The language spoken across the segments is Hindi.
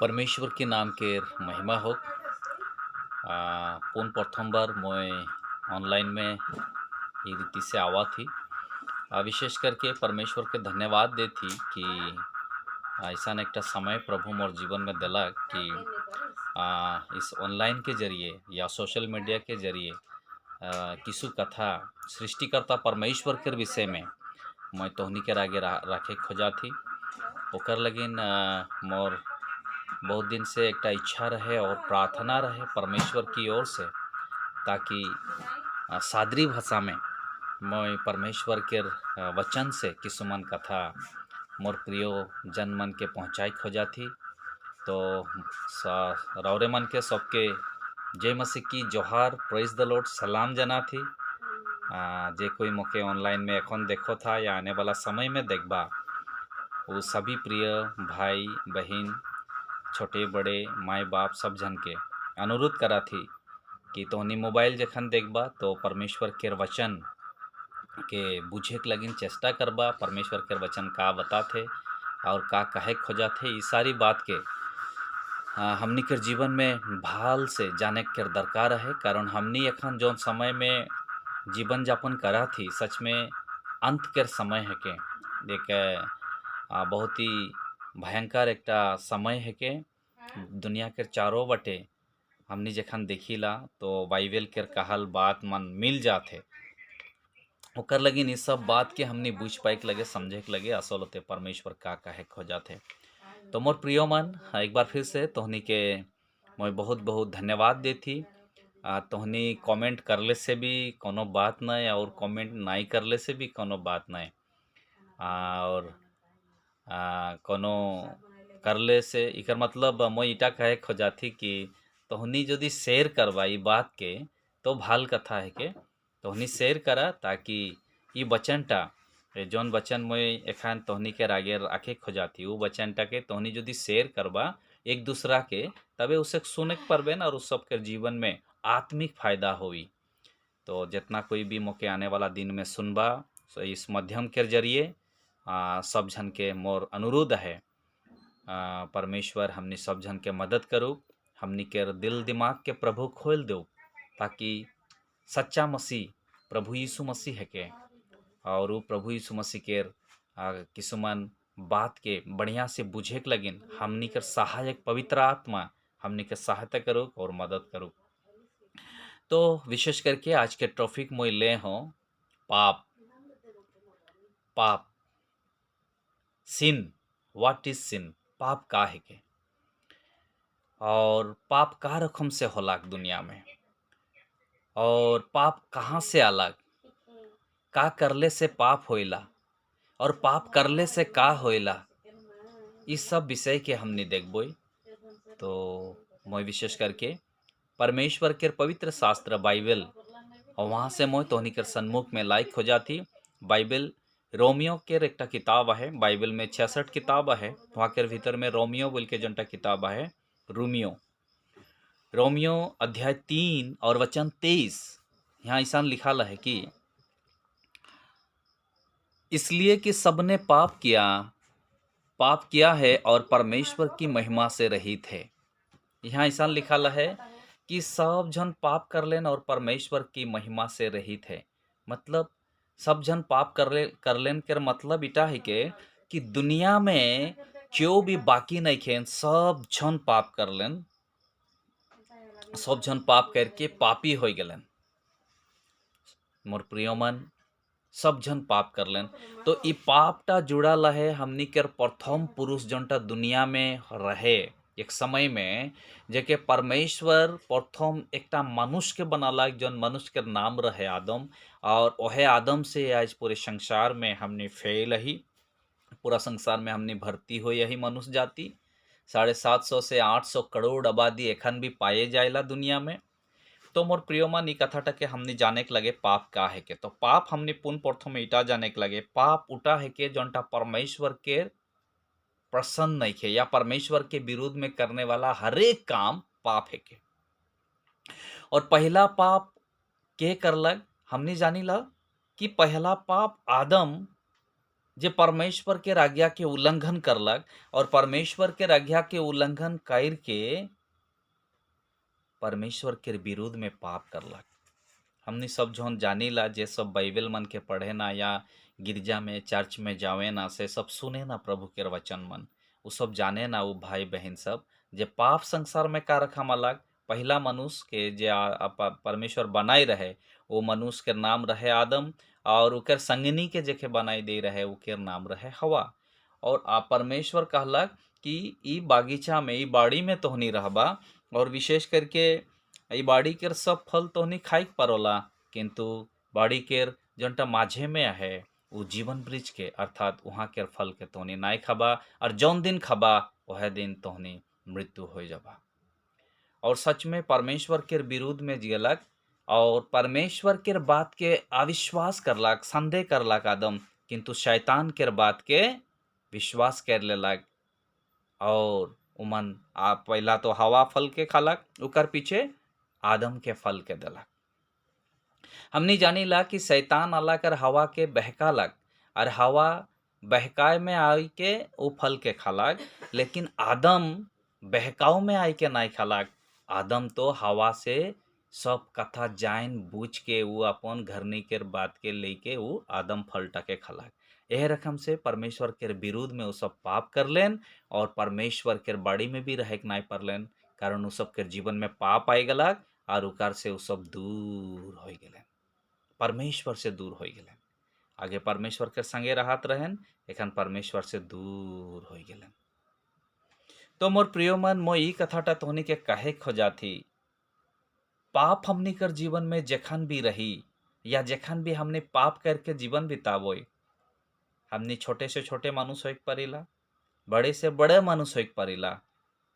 परमेश्वर के नाम के महिमा हो। पुन प्रथमबार मैं ऑनलाइन में ये रीति से आवा थी। विशेष करके परमेश्वर के धन्यवाद दे थी कि ऐसा एक समय प्रभु मोर जीवन में दिला कि इस ऑनलाइन के जरिए या सोशल मीडिया के जरिए किसु कथा सृष्टिकर्ता परमेश्वर के विषय में मैं तोहनी के आगे रखे खोजा थी। ओकर लगिन मोर बहुत दिन से एक इच्छा रहे और प्रार्थना रहे परमेश्वर की ओर से, ताकि सादरी भाषा में मैं परमेश्वर के वचन से किसुमन कथा मोर प्रियो जन मन के पहुँचाई खोजा थी। तो रौरे मन के सबके जय मसीह की जोहार, प्रेज द लॉर्ड, सलाम जना थी। जे कोई मोके ऑनलाइन में एखन देखो था या आने वाला समय में देखबा, वो सभी प्रिय भाई बहन, छोटे बड़े, माए बाप सब जन के अनुरोध करा थी कि तोहनी मोबाइल जखन देखबा तो परमेश्वर के वचन के बुझे के लगिन चेष्टा करबा। परमेश्वर के वचन का बताथे और का कहे खोजा थे, ये सारी बात के हमनी के जीवन में भाल से जाने के दरकार है। कारण हमनी अखन जो समय में जीवन यापन करा थी, सच में अंत के समय है के एक बहुत ही भयंकर एक समय है के दुनिया के चारों बटे हमनी जखन देखिला तो बाइबल के कहल बात मन मिल जाते। ओकर लगिन इस सब बात के हमनी बुझ पाए के लगे, समझे के लगे असल होते परमेश्वर का कहे खोजाते। तो मोर प्रियो मन, एक बार फिर से तोहनी के मैं बहुत बहुत धन्यवाद देती। तोहनी कमेंट करले से भी कोनो बात नहीं और कमेंट नहीं करले से भी कोनो बात नहीं। और कोनो करले से इकर मतलब मैं इटा कहे खोजाती कि तोहनी यदि शेयर करवा ई बात के तो भाल कथा है के तोहनी शेयर करा, ताकि ये वचनटा जौन वचन मैं एखान तोहनी के आगे आके खोजाती वो वचनटा के तोहनी यदि शेयर करवा एक दूसरा के, तबे उसे सुने के परबे और उस सबके जीवन में आत्मिक फायदा होई। तो जितना कोई भी मौके आने वाला दिन में सुनबा, तो इस माध्यम के जरिए सब जन के मोर अनुरोध है, परमेश्वर हमनी सब जन के मदद करो, हमनी के दिल दिमाग के प्रभु खोल दो, ताकि सच्चा मसीह प्रभु यीशु मसीह है के और वो प्रभु यीशु मसीह के किसुमन बात के बढ़िया से बुझे के लगिन हमनी के सहायक पवित्र आत्मा हमनी के सहायता करो और मदद करो। तो विशेष करके आज के टॉपिक मैं ले हूँ पाप। पाप, सिन, व्हाट इज सिन, पाप का है के और पाप का रकम से होला दुनिया में, और पाप कहाँ से अलग, का करले से पाप होइला और पाप करले से का होइला, इस सब विषय के हमने देखबो। तो मैं विशेष करके परमेश्वर के पवित्र शास्त्र बाइबल और वहाँ से मैं तोहनी के सन्मुख में लाइक हो जाती। बाइबल रोमियो के एक किताब है, बाइबल में 66 किताब है, वहाँ के भीतर में रोमियो बोल के जनटा किताब है, रोमियो रोमियो अध्याय 3 और वचन 23। यहाँ ऐसा लिखा है कि इसलिए कि सबने पाप किया है और परमेश्वर की महिमा से रहित है। यहाँ ऐसा लिखा है कि सब जन पाप कर लेन और परमेश्वर की महिमा से रहित है। मतलब सब जन पाप कर लेन के मतलब इटा है कि दुनिया में जो भी बाकी नहीं खेन सब जन पाप कर लेन, सब जन पाप करके पापी हो गलन। मोर प्रिय मन, सब जन पाप कर लेन। तो ई पापटा जुड़ल है हमनी के प्रथम पुरुष जनटा दुनिया में रहे एक समय में, जेके परमेश्वर प्रथम एकटा मनुष्य के बनाला, जौन मनुष्य के नाम रहे आदम। और वह आदम से आज पूरे संसार में हमने फैल ही, पूरा संसार में हमने भर्ती हो यही मनुष्य जाति 750 से 800 करोड़ आबादी एखन भी पाए जाएला दुनिया में। तो मोर प्रियमान ई कथाटा के हमने जाने के लगे पाप का है के, तो पाप हमने पुन प्रथम इटा जाने के लगे पाप उठा है के जोनटा परमेश्वर के प्रसन्न नहीं खे या परमेश्वर के विरुद्ध में करने वाला हर एक काम पाप है के। और पहला पाप के करलक हमने जानी ला कि पहला पाप आदम जे परमेश्वर के आज्ञा के उल्लंघन करलक और परमेश्वर के आज्ञा के उल्लंघन करके परमेश्वर के विरोध में पाप करलक। हमनी सब जौन जानीला, जे सब बाइबल मन के पढ़े ना या गिरजा में चर्च में जावे ना, से सब सुने ना प्रभु के वचन मन, वो सब जाने ना, वो भाई बहन सब जे पाप संसार में का रखा अलग। पहला मनुष्य के जे परमेश्वर बनाई रहे, वो मनुष्य के नाम रहे आदम, और उकर संगनी के जेके बनाई दे रहे उकर नाम रहे हवा। और परमेश्वर कहलक कि ई बागीचा में, ई बाड़ी में तोहनी रहबा, और विशेष करके ई बाड़ी केर सब फल तोहनी खाइक परोला, किंतु बाड़ी केर जौनटा माझे में है वो जीवन वृक्ष के अर्थात वहाँ केर फल के तोहनी नाय खाबा, और जौन दिन खाबा वह दिन तोहनी मृत्यु हो जाबा। और सच में परमेश्वर के विरोध में जियलक और परमेश्वर के बात के अविश्वास करलक, संदेह करलक आदम, किंतु शैतान के बात के विश्वास कर लेलक। और उमन पहला तो हवा फल के खालक, उकर पीछे आदम के फल के दलक। हमनी जानीला कि शैतान अल्लाह कर हवा के बहकालक, और हवा बहकाए में आई के वो फल के खालक, लेकिन आदम बहकाव में आई के नहीं खालक। आदम तो हवा से सब कथा जान बूझ के वो अपन घरनी के बात के लेके वो आदम फलटा के खालक। यह रकम से परमेश्वर के विरोध में वो सब पाप कर लेन, और परमेश्वर के बाड़ी में भी रह के नहीं परलेन, कारण वो सब के जीवन में पाप आई गलक, और उकार से वो सब दूर हो गए, परमेश्वर से दूर हो गए। आगे परमेश्वर के संगे रहत रहन, एखन परमेश्वर से दूर हो गए। तो मोर प्रिय मन, मो ई कथाटा तोहनी के कहे खोजा थी, पाप हमनी कर जीवन में जखन भी रही, या जखन भी हमने पाप करके जीवन बितावोई, हमनी छोटे से छोटे मनुष्य होइक परेला, बड़े से बड़े मनुष्य होइक परेला,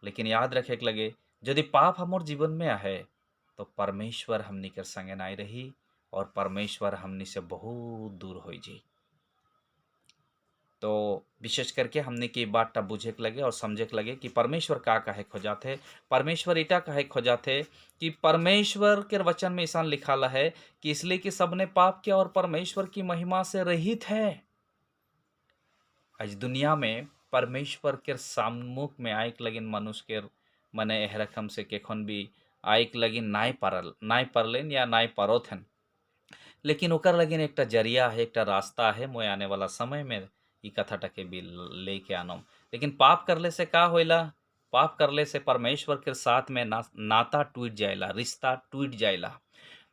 लेकिन याद रखे के लगे यदि पाप हमारे जीवन में आहे तो परमेश्वर हमनी के संगे नहीं रही, और परमेश्वर हमनी से बहुत दूर हो जी। तो विशेष करके हमने की बात टा बुझे के लगे और समझे के लगे कि परमेश्वर का कहे खोजाते। परमेश्वर इटा कहे खोजाते कि परमेश्वर के वचन में ऐसा लिखा है कि इसलिए कि सबने पाप किया और परमेश्वर की महिमा से रहित है। आज दुनिया में परमेश्वर के सम्मुख में आइक लगिन मनुष्य के मने एह रकम से केखन भी आइक लगिन नाय परलेन या नाय परोथन, लेकिन ओकर लगिन एक जरिया है, एक रास्ता है। मोय आने वाला समय में ई कथा टके भी लेके आनम। लेकिन पाप करले से का होइला? पाप करले से परमेश्वर के साथ में नाता टूट जाएला, रिश्ता टूट जाएला।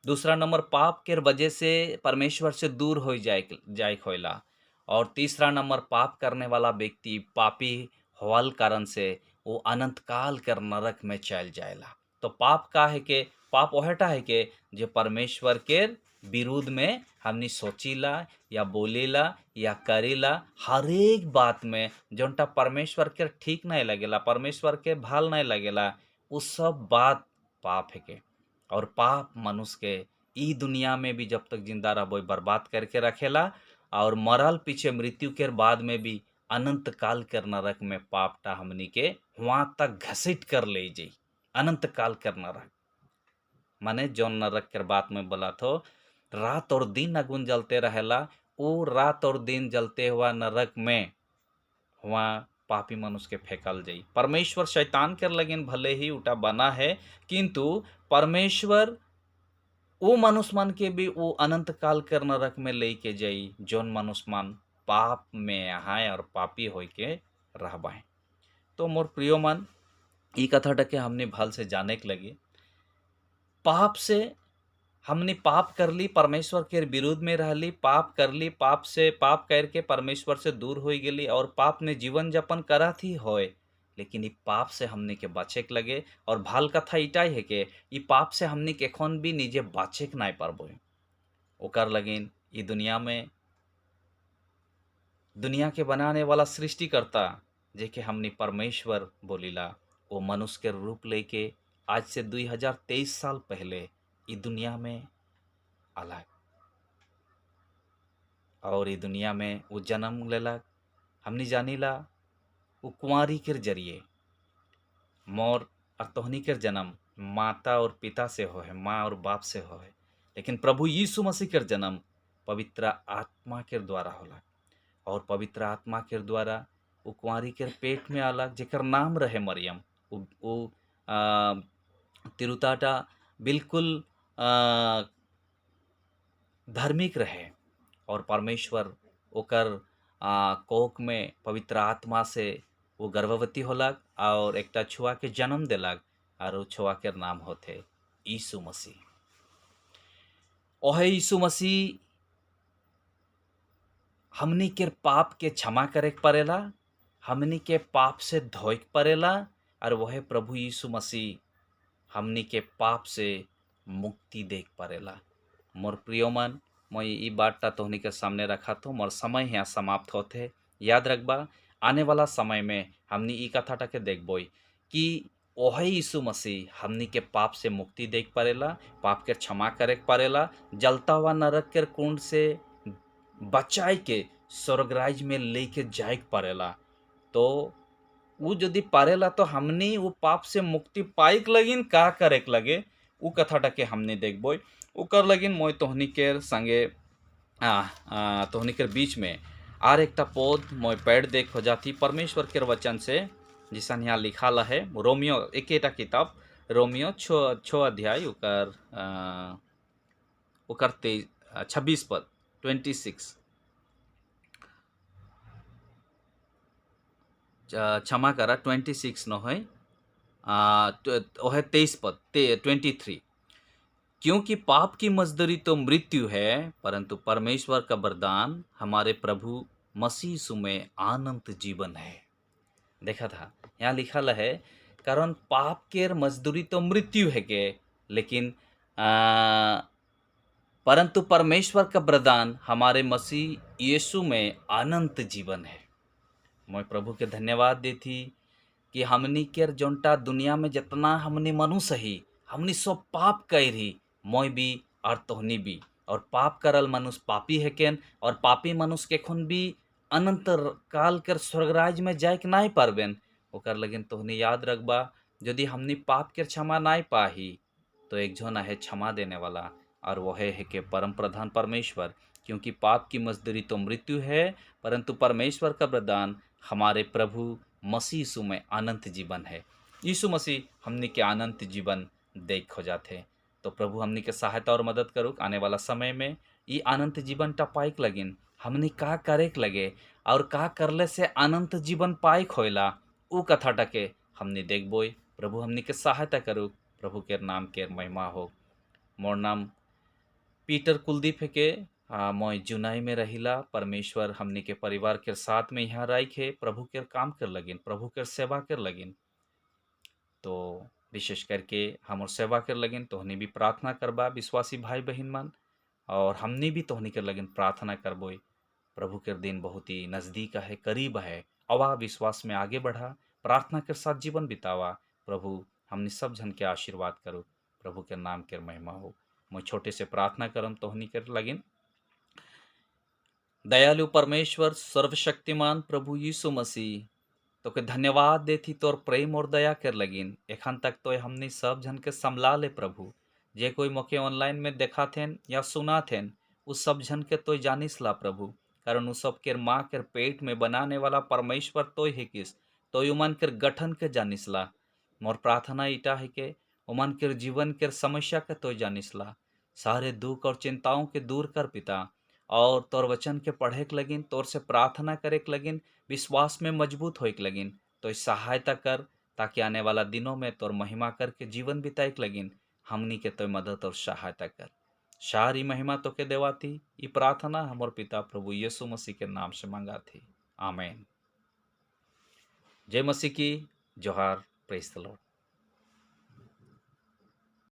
दूसरा नंबर, पाप के वजह से परमेश्वर से दूर हो जाए होइला। और तीसरा नंबर, पाप करने वाला व्यक्ति पापी होल कारण से वो अनंत काल कर नरक में चल जाएला। तो पाप का है के? पाप वहटा है के जो परमेश्वर के विरोध में हमनी सोचीला या बोलीला या करीला, हर एक बात में जोनटा परमेश्वर के ठीक नहीं लगेला, परमेश्वर के भाल नहीं लगेला, वो सब बात पाप है के। और पाप मनुष्य के ई दुनिया में भी जब तक जिंदा रहो बर्बाद करके रखेला, और मरल पीछे मृत्यु के बाद में भी अनंत काल कर नरक में पापटा हमनी के वहाँ तक घसीट कर ले जाई। अनंत काल कर नरक माने जौन नरक के बात में बोला तो रात और दिन अगुन जलते रहेला, वो रात और दिन जलते हुआ नरक में वहाँ पापी मनुष्य के फेंकल जाई। परमेश्वर शैतान के लगिन भले ही उठा बना है, किंतु परमेश्वर वो मनुष्य मन के भी वो अनंत काल कर नरक में लेके जाई, जौन मनुष्य मन पाप में आए और पापी हो के रहबाए। तो मोर प्रियो मन, ई कथा टके हमने भल से जाने के लगे, पाप से हमने पाप कर ली, परमेश्वर के विरोध में रह ली, पाप कर ली, पाप से पाप करके परमेश्वर से दूर हो गेली, और पाप ने जीवन यापन करा थी होए। लेकिन ई पाप से हमने के बचे के लगे, और भाल कथा इटाई है के ई पाप से हमने के एखन भी निजे बचे के नहीं पारबो। ओकर लगिन ई दुनिया में दुनिया के बनाने वाला सृष्टिकर्ता जेके हमने परमेश्वर बोलीला, वो मनुष्य के रूप लेके आज से 2023 साल पहले ई दुनिया में अलग, और ई दुनिया में वो जन्म लेलक। हमने जानीला वो कुंवारी के जरिए मोर और तोहनी के जन्म माता और पिता से हो है, माँ और बाप से हो है, लेकिन प्रभु यीशु मसीह के जन्म पवित्र आत्मा के द्वारा होला। और पवित्र आत्मा के द्वारा वो कुंवारी के पेट में अलग जेकर नाम रहे मरियम, वो तिरुताटा बिल्कुल धार्मिक रहे और परमेश्वर ओकर कोख में पवित्र आत्मा से वो गर्भवती होलक और एक छुआ के जन्म दिलक और वो छुआ के नाम होते यीशु मसीह। ओहे यीशु मसीह हमनी के पाप के क्षमा करे के पड़ेला, हमनी के पाप से धोए के पड़ेला और वह प्रभु यीशु मसीह हमनी के पाप से मुक्ति दे के पड़ेला। मोर प्रिय मन, मैं ये बात तोहनी के सामने रखा तो मोर समय यहाँ समाप्त होते। याद रखबा आने वाला समय में हमनी ई कथा के देखबोई कि ओहे यीशु मसीह हमनी के पाप से मुक्ति दे के पड़ेला, पाप के क्षमा करे के पड़ेला, जलता हुआ नरक के कुंड से बचाई के स्वर्गराज में लेके जाए के पड़ेला। तो वो यदि पारेला तो हमनी वो पाप से मुक्ति पाइक लगिन का करे के लगे वो कथा के हमने देखबो। ओकर लगिन मोय तोहनी के संगे तोहनी के बीच में आर एक पौध मोय पैड देख हो जाती परमेश्वर के वचन से, जिसन यहाँ लिखा है रोमियो एक किताब रोमियो 6 अध्याय ओकर 26 पद 26 क्षमा करा 26 न है ओहे 23 पद 23। क्योंकि पाप की मजदूरी तो मृत्यु है, परंतु परमेश्वर का वरदान हमारे प्रभु मसीह यीशु में अनंत जीवन है। देखा था यहाँ लिखा है कारण पाप के मजदूरी तो मृत्यु है के, लेकिन परंतु परमेश्वर का वरदान हमारे मसीह यीशु में अनंत जीवन है। मैं प्रभु के धन्यवाद देती कि हमनी के जोंटा दुनिया में जितना हमनी मनुष्य ही हमनी सब पाप कर ही मोय भी और तोहनी भी, और पाप करल मनुष्य पापी है केन, और पापी मनुष्य के खुन भी अनंत काल कर स्वर्गराज में जाए के नहीं पारबेन। ओकर लगिन तोहनी याद रखबा यदि हमनी पाप के क्षमा नहीं पाही तो एक जन है क्षमा देने वाला, और वह है के परम प्रधान परमेश्वर। क्योंकि पाप की मजदूरी तो मृत्यु है, परंतु परमेश्वर का वरदान हमारे प्रभु मसीह यीशु में अनंत जीवन है। यीशु मसीह हमनी के अनंत जीवन देख हो जाते। तो प्रभु हमनी के सहायता और मदद करो आने वाला समय में ये अनंत जीवन पाइक लगिन हमनी का करे के लगे और का करले से अनंत जीवन पाइक होइला उ कथा टके हमनी देखबो। प्रभु हमनी के सहायता करो, प्रभु के नाम के महिमा हो। मोर नाम पीटर कुलदीप है के मैं जुनाई में रहिला। परमेश्वर हमनी के परिवार के साथ में यहाँ राइखे प्रभु के काम कर लगिन, प्रभु के सेवा कर लगिन। तो विशेष करके हम सेवा कर लगिन तोहनी भी प्रार्थना करबा विश्वासी भाई बहन मन, और हमने भी तोहनी कर लगिन प्रार्थना करबो। प्रभु के दिन बहुत ही नज़दीक है, करीब है। अवा विश्वास में आगे बढ़ा, प्रार्थना के साथ जीवन बितावा। प्रभु हमने सब जन के आशीर्वाद करो, प्रभु के नाम के महिमा हो। मैं छोटे से प्रार्थना करम तोहनी कर लगिन। दयालु परमेश्वर सर्वशक्तिमान प्रभु यीशु मसीह तो के धन्यवाद देती तोर प्रेम और दया कर लगिन। एखन तक तो हमने सब जन के संभला ले प्रभु। जे कोई मौके ऑनलाइन में देखा थेन या सुना थेन उस सब जन के तो जानिस ला प्रभु, कारण उस सब के माँ के पेट में बनाने वाला परमेश्वर तो ही किस तो उमन के गठन के जानिस ला। मोर प्रार्थना इटा है के उमन के जीवन के समस्या के तो जानिस ला। सारे दुख और चिंताओं के दूर कर पिता, और तोर वचन के पढ़े के लगिन, तोर से प्रार्थना करे के लगिन, विश्वास में मजबूत होए के लगिन। तो इस सहायता कर ताकि आने वाला दिनों में तोर महिमा करके जीवन बिताए के लगिन हमनी के तो मदद और सहायता कर। सारी महिमा तो के देवाती ये प्रार्थना हमर पिता प्रभु यीशु मसीह के नाम से मांगा थी, आमीन। जय मसीह की जोहार, प्रेज द लॉर्ड।